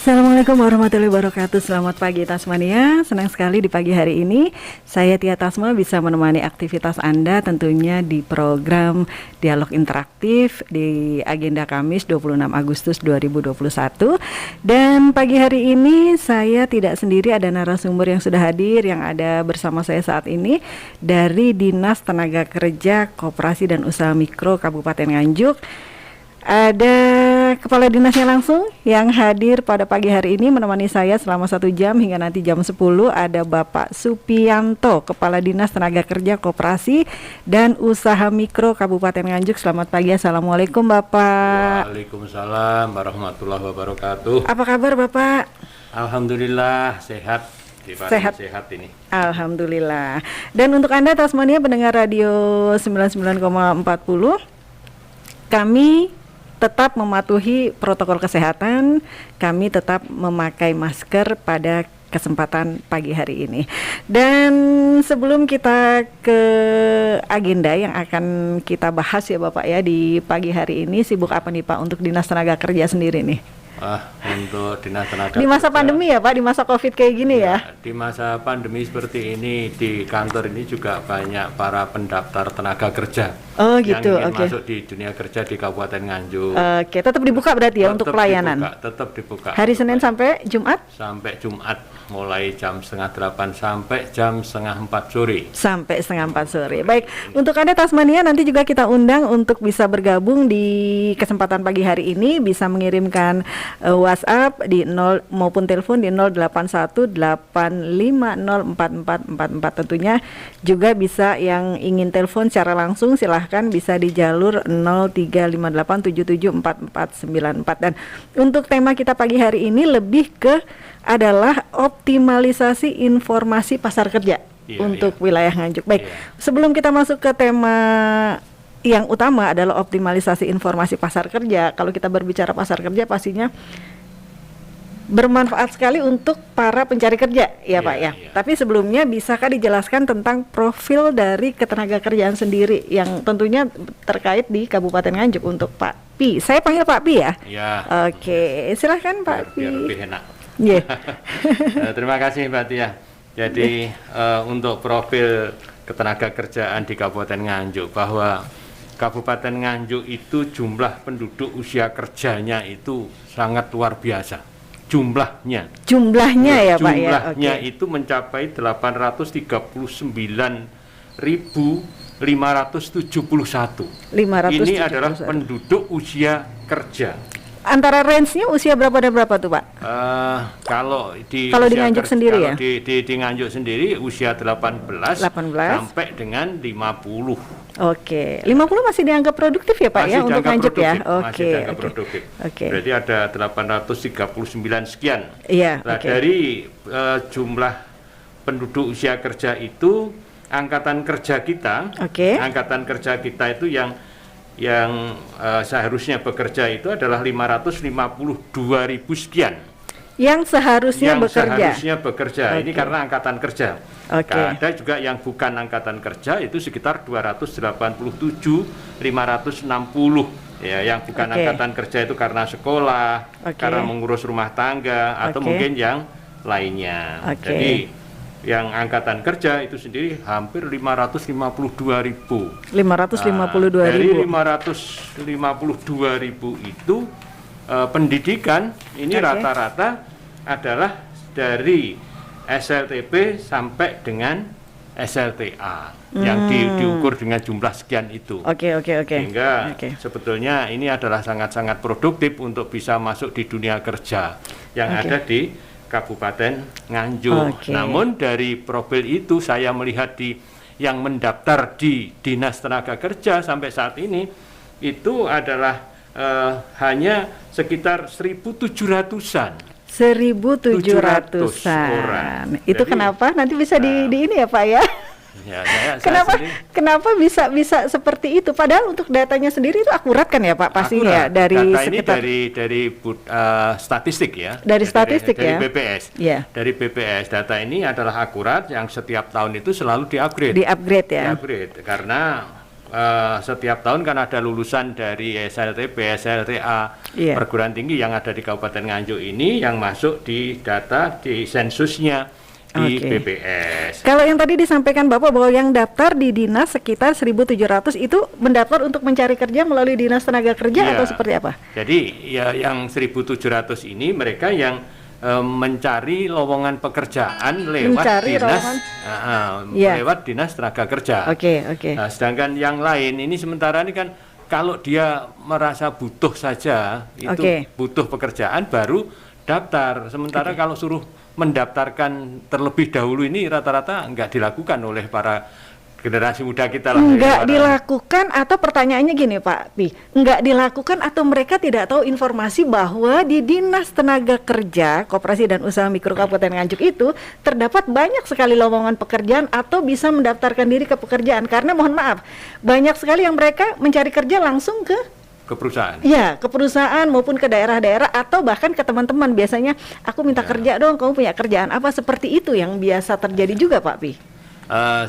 Assalamualaikum warahmatullahi wabarakatuh. Selamat pagi Tasmania. Senang sekali di pagi hari ini saya Tia Tasma bisa menemani aktivitas Anda tentunya di program Dialog Interaktif di agenda Kamis 26 Agustus 2021. Dan pagi hari ini saya tidak sendiri, ada narasumber yang sudah hadir yang ada bersama saya saat ini dari Dinas Tenaga Kerja Koperasi dan Usaha Mikro Kabupaten Nganjuk. Ada kepala dinasnya langsung yang hadir pada pagi hari ini menemani saya selama 1 jam hingga nanti jam 10. Ada Bapak Supianto, Kepala Dinas Tenaga Kerja Koperasi dan Usaha Mikro Kabupaten Nganjuk. Selamat pagi, Assalamualaikum Bapak. Waalaikumsalam warahmatullahi wabarakatuh. Apa kabar Bapak? Alhamdulillah sehat. Sehat ini. Alhamdulillah. Dan untuk Anda Tasmania pendengar radio 99,40, kami tetap mematuhi protokol kesehatan, kami tetap memakai masker pada kesempatan pagi hari ini. Dan sebelum kita ke agenda yang akan kita bahas ya Bapak ya di pagi hari ini, sibuk apa nih Pak untuk Dinas Tenaga Kerja sendiri nih? Untuk Dinas Tenaga di masa Kerja, pandemi ya Pak, di masa Covid kayak gini ya? Di masa pandemi seperti ini di kantor ini juga banyak para pendaftar tenaga kerja yang ingin masuk di dunia kerja di Kabupaten Nganjuk. Oke, tetap dibuka berarti ya untuk pelayanan? Tetap dibuka. Hari Senin sampai Jumat? Sampai Jumat, mulai jam 7:30 sampai jam 3:30 sore. Sampai 3:30 sore. Baik, untuk Anda Tasmania nanti juga kita undang untuk bisa bergabung di kesempatan pagi hari ini, bisa mengirimkan WhatsApp di 0 maupun telepon di 0818504444. Tentunya juga bisa yang ingin telepon secara langsung silahkan bisa di jalur 0358774494. Dan untuk tema kita pagi hari ini lebih ke adalah optimalisasi informasi pasar kerja untuk wilayah Nganjuk. Baik, sebelum kita masuk ke tema yang utama adalah optimalisasi informasi pasar kerja. Kalau kita berbicara pasar kerja pastinya bermanfaat sekali untuk para pencari kerja ya Pak ya. Tapi sebelumnya bisakah dijelaskan tentang profil dari ketenaga kerjaan sendiri yang tentunya terkait di Kabupaten Nganjuk untuk Pak Pi. Saya panggil Pak Pi ya? Iya. Oke, silahkan Pak Pi. Biar lebih enak. Terima kasih Mbak Tia. Jadi untuk profil ketenaga kerjaan di Kabupaten Nganjuk, bahwa Kabupaten Nganjuk itu jumlah penduduk usia kerjanya itu sangat luar biasa. Jumlahnya ya Pak ya. Jumlahnya itu mencapai 839.571. Ini adalah penduduk usia kerja. Antara range-nya usia berapa dan berapa tuh Pak? Kalau di Nganjuk sendiri ya? Di Nganjuk sendiri usia 18 sampai dengan 50. Oke, 50 masih dianggap produktif ya Pak ya untuk Nganjuk ya? Masih dianggap produktif. Berarti ada 839 sekian. Iya. Nah, dari jumlah penduduk usia kerja itu angkatan kerja kita itu yang seharusnya bekerja itu adalah 552.000 sekian. Yang seharusnya bekerja. Ini karena angkatan kerja. Ada juga yang bukan angkatan kerja itu sekitar 287.560. Ya, yang bukan angkatan kerja itu karena sekolah, karena mengurus rumah tangga atau mungkin yang lainnya. Jadi yang angkatan kerja itu sendiri hampir 552.000. 552.000. Dari 552.000 itu pendidikan ini rata-rata adalah dari SLTP sampai dengan SLTA yang diukur dengan jumlah sekian itu. Sehingga sebetulnya ini adalah sangat-sangat produktif untuk bisa masuk di dunia kerja yang ada di Kabupaten Nganjuk. Namun dari profil itu saya melihat yang mendaftar di Dinas Tenaga Kerja sampai saat ini itu adalah hanya sekitar 1.700-an. 1.700-an orang. Itu jadi, kenapa? Nanti bisa di ini ya Pak ya? Kenapa bisa seperti itu? Padahal untuk datanya sendiri itu akurat kan ya Pak pastinya ya dari data sekitar ini dari statistik ya. Dari statistik dari ya. BPS. Yeah. Dari BPS data ini adalah akurat yang setiap tahun itu selalu di-upgrade. Di-upgrade ya. Di-upgrade karena setiap tahun kan ada lulusan dari SLTP, SLTA, Iya. perguruan tinggi yang ada di Kabupaten Nganjuk ini yang masuk di data di sensusnya di Oke. BPS. Kalau yang tadi disampaikan Bapak bahwa yang daftar di dinas sekitar 1.700 itu mendaftar untuk mencari kerja melalui Dinas Tenaga Kerja Iya. atau seperti apa? Jadi ya yang 1.700 ini mereka yang mencari lowongan pekerjaan lewat Mencari dinas, Iya. lewat dinas tenaga kerja. Oke, oke. Nah, sedangkan yang lain ini sementara ini kan kalau dia merasa butuh saja itu Oke. butuh pekerjaan baru daftar. Sementara kalau suruh mendaftarkan terlebih dahulu ini rata-rata nggak dilakukan oleh para generasi muda kita lah. Enggak para- dilakukan atau pertanyaannya gini Pak Pi, enggak dilakukan atau mereka tidak tahu informasi bahwa di Dinas Tenaga Kerja Koperasi dan Usaha Mikro Kabupaten Nganjuk itu terdapat banyak sekali lowongan pekerjaan atau bisa mendaftarkan diri ke pekerjaan, karena mohon maaf banyak sekali yang mereka mencari kerja langsung ke ke perusahaan. ya ke perusahaan maupun ke daerah-daerah atau bahkan ke teman-teman, biasanya aku minta kerja dong, kamu punya kerjaan apa, seperti itu yang biasa terjadi juga Pak Pi.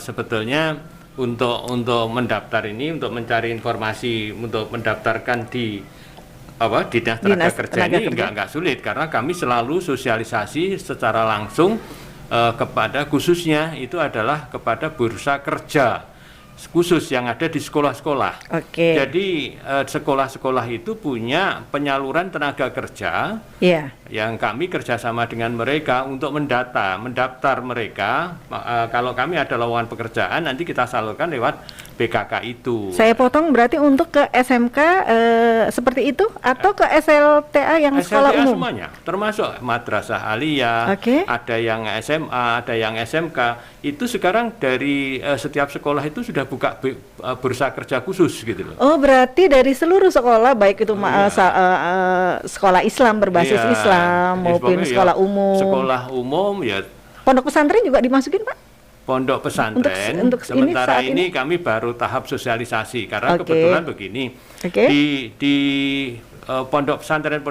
Sebetulnya untuk mendaftar ini, untuk mencari informasi untuk mendaftarkan di Dinas Tenaga Dinas Kerja Tenaga ini Kerja. nggak sulit karena kami selalu sosialisasi secara langsung kepada, khususnya itu adalah kepada bursa kerja khusus yang ada di sekolah-sekolah. Oke. Jadi sekolah-sekolah itu punya penyaluran tenaga kerja Iya. yang kami kerjasama dengan mereka untuk mendaftar mereka. Kalau kami ada lowongan pekerjaan nanti kita salurkan lewat BKK itu. Saya potong, berarti untuk ke SMK seperti itu atau ke SLTA yang sekolah SLTA umum? semuanya, termasuk madrasah aliyah, Oke. ada yang SMA, ada yang SMK. Itu sekarang dari setiap sekolah itu sudah buka bursa kerja khusus gitu loh. Oh, berarti dari seluruh sekolah, baik itu sekolah Islam berbasis Iya. Islam maupun Pokoknya sekolah ya, umum. Sekolah umum ya, Pondok pesantren juga dimasukin, Pak? pondok pesantren. Untuk ini Sementara saat ini kami baru tahap sosialisasi karena Oke. kebetulan begini. Oke. Di pondok pesantren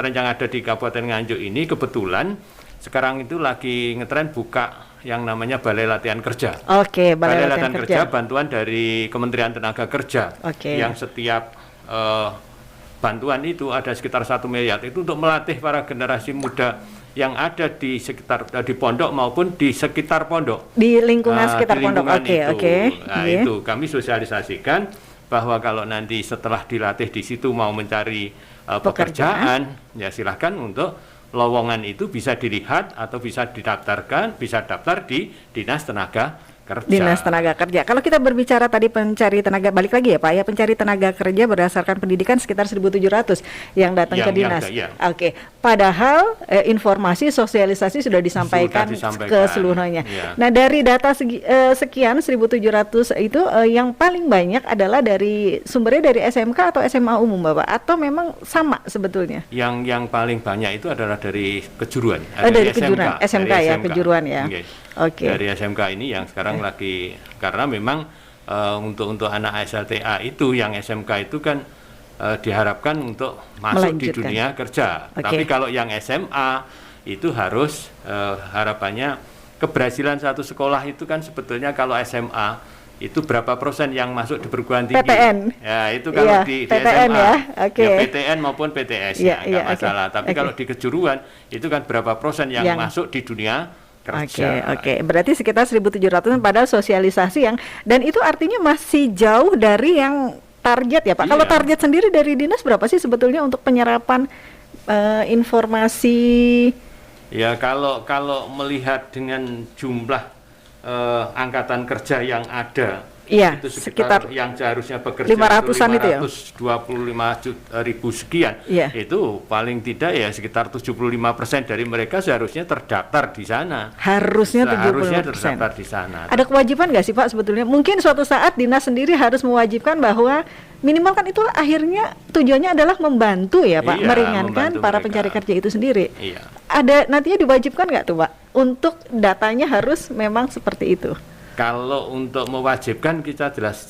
yang ada di Kabupaten Nganjuk ini kebetulan sekarang itu lagi ngetren buka yang namanya Balai Latihan Kerja. Oke, Balai Latihan Kerja. bantuan dari Kementerian Tenaga Kerja. Oke. Yang setiap bantuan itu ada sekitar 1 miliar itu untuk melatih para generasi muda yang ada di sekitar di pondok maupun di sekitar pondok. Di lingkungan Nah, sekitar di pondok. lingkungan Oke, itu. oke. Nah, Iya. itu kami sosialisasikan bahwa kalau nanti setelah dilatih di situ mau mencari pekerjaan, ya silahkan untuk lowongan itu bisa dilihat atau bisa didaftarkan, bisa daftar di Dinas Tenaga Kerja. Dinas Tenaga Kerja. Kalau kita berbicara tadi pencari tenaga, balik lagi ya Pak ya, pencari tenaga kerja berdasarkan pendidikan sekitar 1.700 yang datang ke dinas. iya. Oke, padahal informasi sosialisasi sudah disampaikan disampaikan. ke seluruhnya. Iya. Nah, dari data sekian 1.700 itu yang paling banyak adalah sumbernya dari SMK atau SMA umum Bapak, atau memang sama sebetulnya? Yang paling banyak itu adalah dari kejuruan. Dari kejuruan, SMK ya, kejuruan ya. Oke. Oke. Dari SMK ini yang sekarang lagi, karena memang untuk anak SLTA itu yang SMK itu kan diharapkan untuk masuk di Melanjutkan. dunia kerja. Oke. Tapi kalau yang SMA itu harus harapannya keberhasilan satu sekolah itu kan sebetulnya kalau SMA itu berapa persen yang masuk di perguruan tinggi? PTN. Ya, itu kalau Iya, di PTN SMA. ya, oke. Ya, PTN maupun PTS Iya, ya, iya, nggak masalah. oke. Tapi Oke. kalau di kejuruan itu kan berapa persen yang masuk di dunia Oke, kerja. oke. Berarti sekitar 1.700 padahal sosialisasi yang, dan itu artinya masih jauh dari yang target ya Pak. Kalau Iya. target sendiri dari dinas berapa sih sebetulnya untuk penyerapan informasi? Ya kalau melihat dengan jumlah angkatan kerja yang ada, Iya, itu sekitar yang seharusnya bekerja 500-an itu ya? 525.000 sekian, Iya. itu paling tidak ya sekitar 75% dari mereka seharusnya terdaftar di sana. Harusnya Seharusnya 70%. terdaftar di sana. Ada kewajiban nggak sih Pak sebetulnya? Mungkin suatu saat dinas sendiri harus mewajibkan bahwa minimal kan itu akhirnya tujuannya adalah membantu ya Pak, Iya, meringankan membantu para mereka. pencari kerja itu sendiri. Iya. Ada nantinya diwajibkan nggak tuh Pak untuk datanya harus memang seperti itu? Kalau untuk mewajibkan kita jelas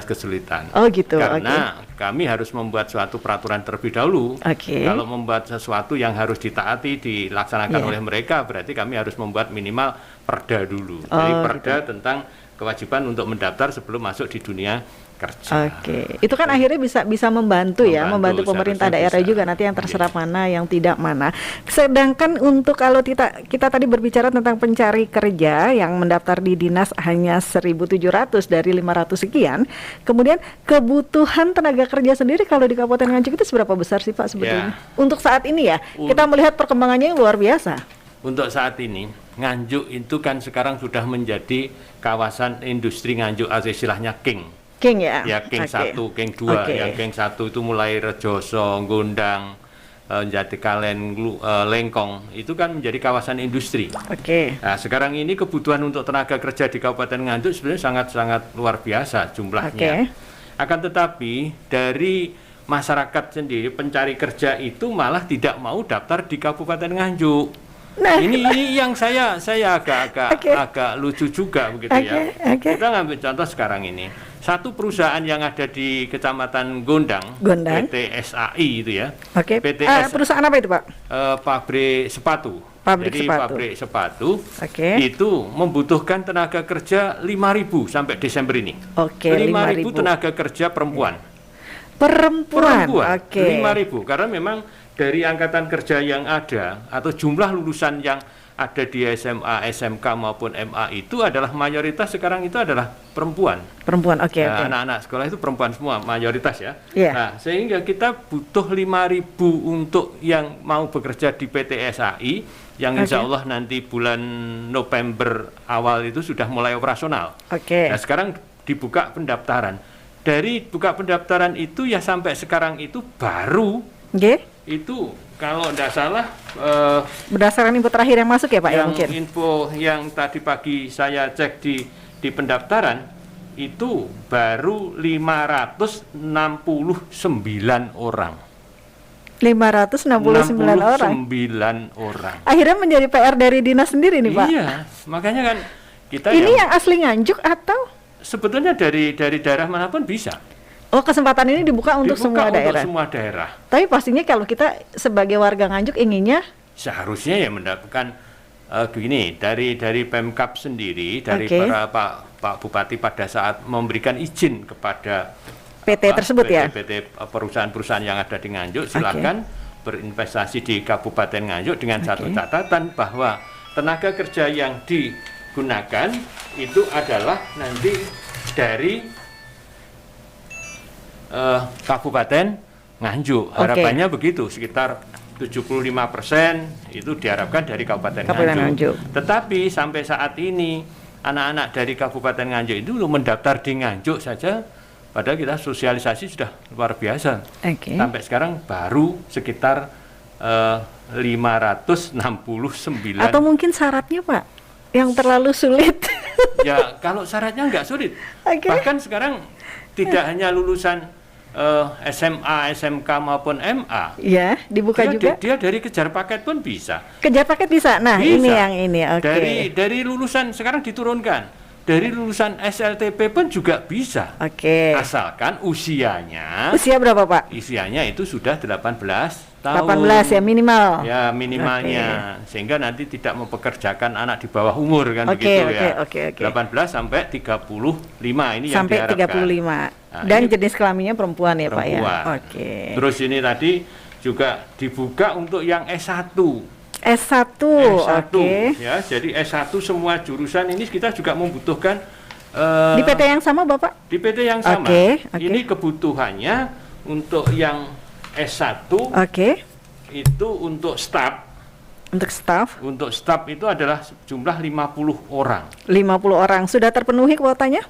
kesulitan. Oh gitu. Karena kami harus membuat suatu peraturan terlebih dahulu. Oke. Kalau membuat sesuatu yang harus ditaati, dilaksanakan Iya. oleh mereka, berarti kami harus membuat minimal perda dulu. Jadi Oh, perda tentang kewajiban untuk mendaftar sebelum masuk di dunia kerja. Oke, itu kan akhirnya bisa membantu ya, membantu pemerintah daerah bisa. juga nanti yang terserap mana, yang tidak mana. Sedangkan untuk kalau kita tadi berbicara tentang pencari kerja yang mendaftar di dinas hanya 1.700 dari 500 sekian, kemudian kebutuhan tenaga kerja sendiri kalau di Kabupaten Nganjuk itu seberapa besar sih Pak sebetulnya? Untuk saat ini ya, kita melihat perkembangannya yang luar biasa. Untuk saat ini, Nganjuk itu kan sekarang sudah menjadi kawasan industri Nganjuk atau istilahnya King. King ya? Ya, King 1, King 2. Yang King 1 itu mulai Rejoso, Gondang, Jatikalen, Lengkong. Itu kan menjadi kawasan industri. Nah, sekarang ini kebutuhan untuk tenaga kerja di Kabupaten Nganjuk sebenarnya sangat-sangat luar biasa jumlahnya. Akan tetapi dari masyarakat sendiri pencari kerja itu malah tidak mau daftar di Kabupaten Nganjuk. Nah, ini yang saya agak lucu juga begitu ya. Kita ngambil contoh sekarang ini. Satu perusahaan yang ada di Kecamatan Gondang. PT SAI itu ya. PT perusahaan apa itu Pak? Pabrik sepatu. Pabrik sepatu itu membutuhkan tenaga kerja 5.000 sampai Desember ini. 5.000 tenaga kerja perempuan. 5.000 karena memang dari angkatan kerja yang ada atau jumlah lulusan yang ada di SMA, SMK maupun MA itu adalah mayoritas sekarang itu adalah perempuan. Anak-anak sekolah itu perempuan semua mayoritas ya. Nah, sehingga kita butuh 5.000 untuk yang mau bekerja di PT SAI yang insya Allah nanti bulan November awal itu sudah mulai operasional. Nah, sekarang dibuka pendaftaran. Dari buka pendaftaran itu ya sampai sekarang itu baru itu kalau tidak salah berdasarkan info terakhir yang masuk ya Pak yang mungkin. Info yang tadi pagi saya cek di pendaftaran itu baru 569 orang. 569 orang. Akhirnya menjadi PR dari dinas sendiri nih Pak. Iya, makanya kan kita ini yang asli Nganjuk atau sebetulnya dari daerah manapun bisa. Kesempatan ini dibuka untuk semua daerah. Tapi pastinya kalau kita sebagai warga Nganjuk inginnya seharusnya ya mendapatkan begini dari Pemkab sendiri, dari para Pak Bupati pada saat memberikan izin kepada PT tersebut ya. PT perusahaan-perusahaan yang ada di Nganjuk silakan berinvestasi di Kabupaten Nganjuk dengan satu catatan bahwa tenaga kerja yang digunakan itu adalah nanti dari Kabupaten Nganjuk. Harapannya begitu, sekitar 75% itu diharapkan dari Kabupaten Nganjuk. Tetapi sampai saat ini anak-anak dari Kabupaten Nganjuk itu mendaftar di Nganjuk saja, padahal kita sosialisasi sudah luar biasa. Sampai sekarang baru sekitar 569. Atau mungkin syaratnya Pak yang terlalu sulit. Ya kalau syaratnya nggak sulit. Bahkan sekarang tidak hanya lulusan SMA, SMK maupun MA. Ya, dibuka juga. Dia dari kejar paket pun bisa. Kejar paket bisa. Nah, bisa. Ini yang ini. Dari lulusan sekarang diturunkan. Dari lulusan SLTP pun juga bisa. Asalkan usianya. Usia berapa, Pak? Usianya itu sudah 18 tahun. 18 ya minimal. Ya, minimalnya. Sehingga nanti tidak mempekerjakan anak di bawah umur kan begitu ya. 18 sampai 35 ini sampai yang diharapkan. 35. Nah, dan jenis kelaminnya perempuan ya Pak ya. Terus ini tadi juga dibuka untuk yang S1. S1. Ya, jadi S1 semua jurusan ini kita juga membutuhkan di PT yang sama Bapak? Di PT yang sama. Ini kebutuhannya untuk yang S1. Itu untuk staf. Untuk staf itu adalah jumlah 50 orang. 50 orang. Sudah terpenuhi kuotanya?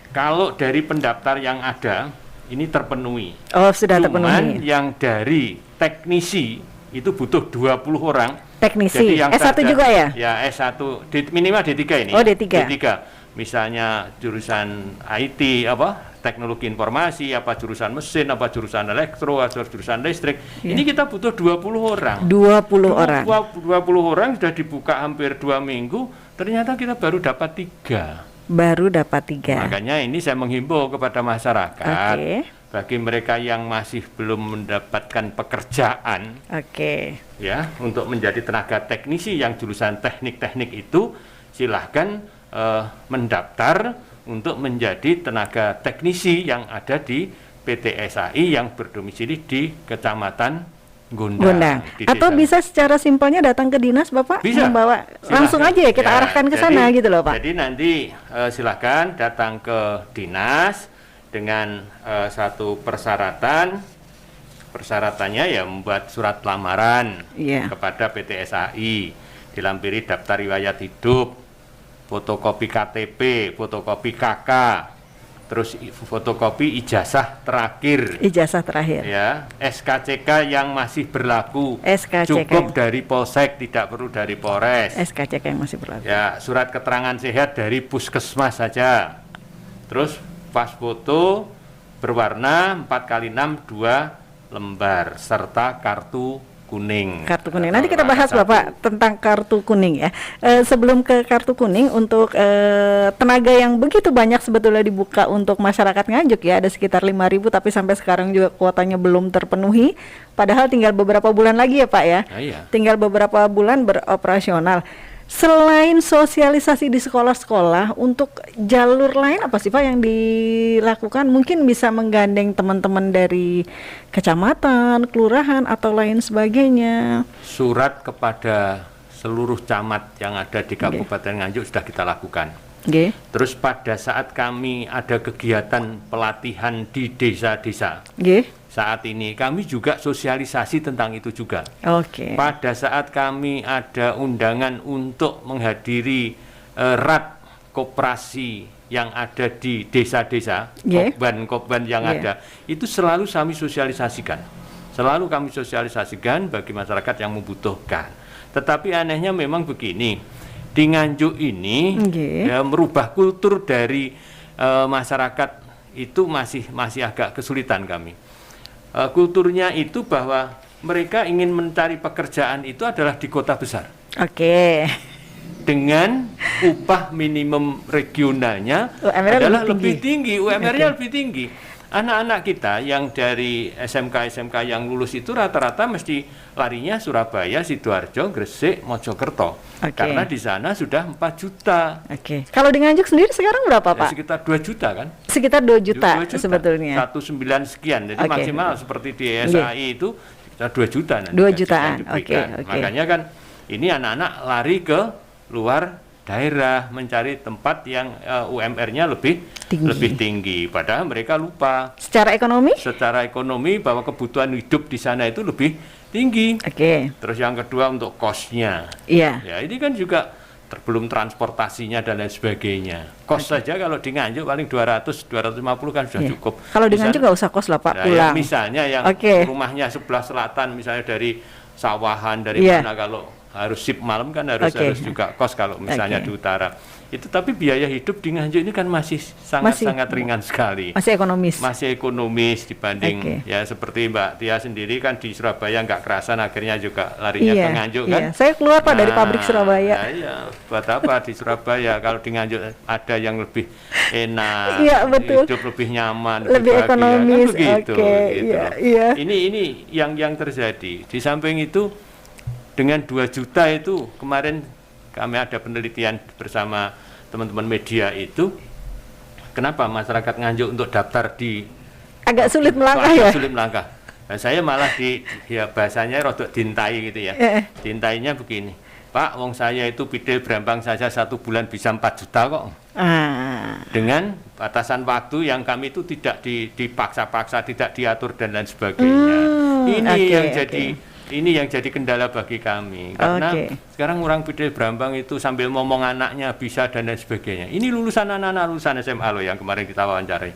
Kalau dari pendaftar yang ada ini terpenuhi. Sudah terpenuhi. Yang dari teknisi itu butuh 20 orang. Teknisi. Jadi yang S1 juga ya? Ya, S1 minimal D3 ini. D3. Misalnya jurusan IT teknologi informasi, jurusan mesin, jurusan elektro, atau jurusan listrik. Ini kita butuh 20 orang. 20 orang sudah dibuka hampir 2 minggu, ternyata kita baru dapat 3. Makanya ini saya menghimbau kepada masyarakat, bagi mereka yang masih belum mendapatkan pekerjaan, ya, untuk menjadi tenaga teknisi yang jurusan teknik-teknik itu, silahkan mendaftar untuk menjadi tenaga teknisi yang ada di PT SAI yang berdomisili di Kecamatan Gondang. Di Atau desa. bisa secara simpelnya datang ke dinas Bapak, Bisa. membawa Silahkan. langsung aja ya kita arahkan ke sana gitu loh Pak. Jadi nanti silakan datang ke dinas dengan satu persyaratan. Persyaratannya ya membuat surat lamaran Iya. kepada PT SAI, dilampiri daftar riwayat hidup, fotokopi KTP, fotokopi KK, terus fotokopi ijazah terakhir. Ijazah terakhir. Ya, SKCK yang masih berlaku, SKCK. cukup dari Polsek, tidak perlu dari Polres. SKCK yang masih berlaku. Ya, surat keterangan sehat dari puskesmas saja. Terus pas foto berwarna 4x6 2 lembar serta kartu kuning. Kartu kuning. Nanti kita bahas Bapak tentang kartu kuning ya. Sebelum ke kartu kuning, untuk tenaga yang begitu banyak sebetulnya dibuka untuk masyarakat Nganjuk ya, ada sekitar 5.000 tapi sampai sekarang juga kuotanya belum terpenuhi. Padahal tinggal beberapa bulan lagi ya Pak ya. Nah, iya. Tinggal beberapa bulan beroperasional. Selain sosialisasi di sekolah-sekolah, untuk jalur lain apa sih Pak yang dilakukan? Mungkin bisa menggandeng teman-teman dari kecamatan, kelurahan atau lain sebagainya. Surat kepada seluruh camat yang ada di Kabupaten Nganjuk sudah kita lakukan. Nggih. Terus pada saat kami ada kegiatan pelatihan di desa-desa, Nggih. saat ini kami juga sosialisasi tentang itu juga. Oke. Pada saat kami ada undangan untuk menghadiri rat koperasi yang ada di desa-desa, Yeah. kopban yang Yeah. ada, itu selalu kami sosialisasikan. Selalu kami sosialisasikan bagi masyarakat yang membutuhkan. Tetapi anehnya memang begini, di Nganjuk ini Yeah. ya, merubah kultur dari masyarakat itu masih agak kesulitan kami. Kulturnya itu bahwa mereka ingin mencari pekerjaan itu adalah di kota besar Oke. dengan upah minimum regionalnya UMR-nya adalah lebih lebih tinggi, UMR-nya lebih tinggi. Anak-anak kita yang dari SMK yang lulus itu rata-rata mesti larinya Surabaya, Sidoarjo, Gresik, Mojokerto. Oke. Karena di sana sudah 4 juta. Oke. Kalau di Nganjuk sendiri sekarang berapa Ya, Pak? sekitar 2 juta kan? Sekitar 2 juta, 2 juta sebetulnya. 1,9 sekian. Jadi Oke. maksimal seperti di SAI itu sekitar 2 juta nanti 2 gaji jutaan. yang diberikan. Oke, oke. Makanya kan ini anak-anak lari ke luar daerah mencari tempat yang UMR-nya lebih tinggi. Padahal mereka lupa Secara ekonomi? secara ekonomi bahwa kebutuhan hidup di sana itu lebih tinggi. Oke. Terus yang kedua untuk kosnya. Iya. Ya ini kan juga belum transportasinya dan lain sebagainya. Kos saja kalau di Nganjuk paling 200-250 kan sudah Iya. cukup. Kalau di Misalnya- Nganjuk nggak usah kos lah Pak, Nah, pulang. ya, misalnya yang Oke. rumahnya sebelah selatan, misalnya dari sawahan dari Iya. mana, kalau harus sip malam kan harus Oke. juga kos kalau misalnya Oke. di utara. Itu tapi biaya hidup di Nganjuk ini kan masih sangat ringan sekali. Masih ekonomis. Masih ekonomis dibanding Oke. ya seperti Mbak Tia sendiri kan di Surabaya nggak kerasan akhirnya juga larinya ke Nganjuk kan. Iya. Saya keluar Pak dari pabrik Surabaya. Nah, iya, buat apa di Surabaya kalau di Nganjuk ada yang lebih enak, Iya, betul. hidup lebih nyaman, Lebih bahagia, ekonomis, kan begitu, oke, gitu iya, loh. iya. Ini yang terjadi. Di samping itu dengan 2 juta itu kemarin kami ada penelitian bersama teman-teman media itu, kenapa masyarakat Nganjuk untuk daftar di Agak sulit melangkah agak ya? sulit melangkah. Nah, saya malah ya bahasanya rodok dintai gitu ya. Dintainya begini, Pak, wong saya itu pidil berambang saja 1 bulan bisa 4 juta kok. Ah. Dengan batasan waktu yang kami itu tidak dipaksa-paksa, tidak diatur dan lain sebagainya. Ini yang jadi kendala bagi kami, karena sekarang orang pidil berambang itu sambil ngomong anaknya bisa dan lain sebagainya. Ini lulusan anak-anak lulusan SMA loh yang kemarin kita wawancarai.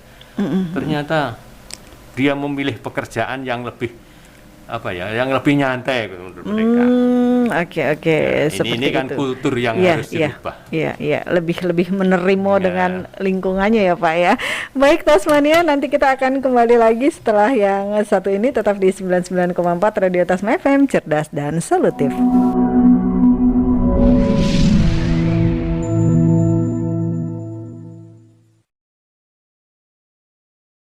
Ternyata dia memilih pekerjaan yang lebih yang lebih nyantai menurut mereka. Oke. Ya, ini kan itu. kultur yang Iya, harus dirubah. Iya, lebih menerima Ya. dengan lingkungannya ya Pak ya. Baik Tasmania, nanti kita akan kembali lagi setelah yang satu ini, tetap di 99,4 Radio Tasma FM, cerdas dan solutif.